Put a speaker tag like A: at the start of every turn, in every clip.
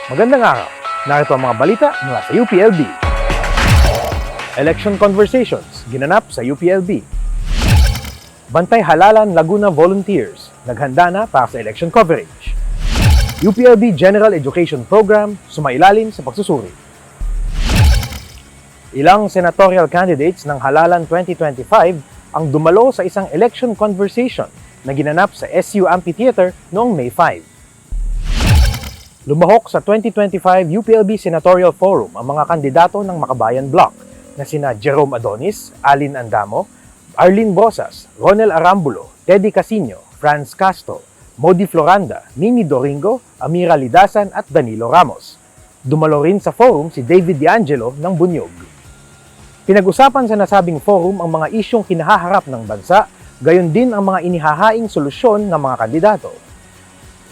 A: Magandang araw. Narito ang mga balita mula sa UPLB. Election Conversations, ginanap sa UPLB. Bantay Halalan Laguna Volunteers, naghanda na para sa election coverage. UPLB General Education Program, sumailalim sa pagsusuri. Ilang senatorial candidates ng Halalan 2025 ang dumalo sa isang election conversation na ginanap sa SU Amphitheater noong May 5. Lumahok sa 2025 UPLB Senatorial Forum ang mga kandidato ng Makabayan Bloc na sina Jerome Adonis, Alin Andamo, Arlene Bosas, Ronel Arambulo, Teddy Casino, Franz Castro, Modi Floranda, Mimi Doringo, Amira Lidasan at Danilo Ramos. Dumalo rin sa forum si David D'Angelo ng Bunyog. Pinag-usapan sa nasabing forum ang mga isyong kinahaharap ng bansa, gayon din ang mga inihahaing solusyon ng mga kandidato.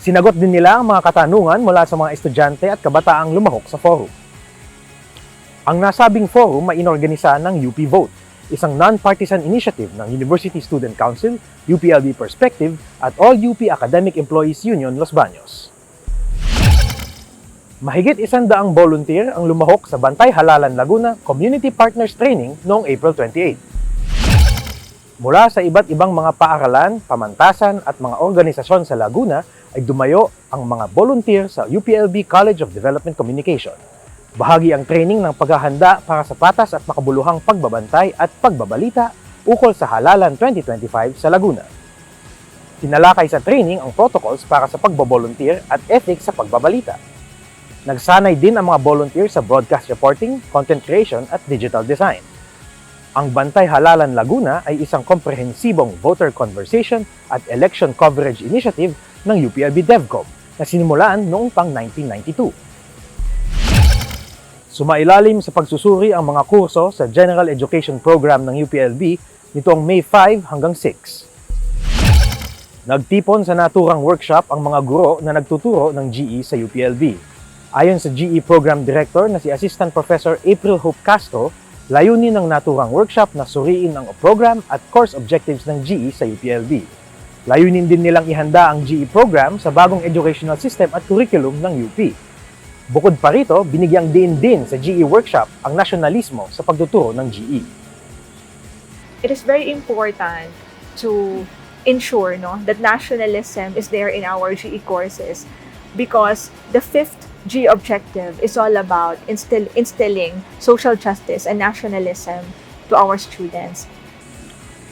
A: Sinagot din nila ang mga katanungan mula sa mga estudyante at kabataang lumahok sa forum. Ang nasabing forum ay inorganisa ng UP Vote, isang non-partisan initiative ng University Student Council, UPLB Perspective at All UP Academic Employees Union Los Baños. Mahigit 100 volunteer ang lumahok sa Bantay Halalan Laguna Community Partners Training noong April 28. Mula sa iba't ibang mga paaralan, pamantasan at mga organisasyon sa Laguna ay dumayo ang mga volunteer sa UPLB College of Development Communication. Bahagi ang training ng paghahanda para sa patas at makabuluhang pagbabantay at pagbabalita ukol sa Halalan 2025 sa Laguna. Tinalakay sa training ang protocols para sa pagbabolunteer at ethics sa pagbabalita. Nagsanay din ang mga volunteer sa broadcast reporting, content creation at digital design. Ang Bantay Halalan Laguna ay isang komprehensibong voter conversation at election coverage initiative ng UPLB DevCom na sinimulaan noong pang 1992. Sumailalim sa pagsusuri ang mga kurso sa General Education Program ng UPLB nitong May 5 hanggang 6. Nagtipon sa naturang workshop ang mga guro na nagtuturo ng GE sa UPLB. Ayon sa GE Program Director na si Assistant Professor April Hope Castro, layunin ng naturang workshop na suriin ang program at course objectives ng GE sa UPLB. Layunin din nilang ihanda ang GE program sa bagong educational system at curriculum ng UP. Bukod pa rito, binigyang diin din sa GE workshop ang nasyonalismo sa pagtuturo ng GE.
B: It is very important to ensure that nationalism is there in our GE courses because the fifth G objective is all about instilling social justice and nationalism to our students.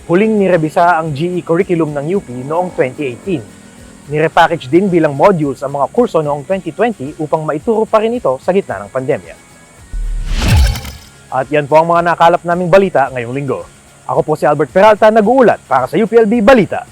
A: Huling nirebisa ang GE curriculum ng UP noong 2018. Nirepackage din bilang modules ang mga kurso noong 2020 upang maituro pa rin ito sa gitna ng pandemya. At yan po ang mga nakalap naming balita ngayong linggo. Ako po si Albert Peralta, nag-uulat para sa UPLB Balita.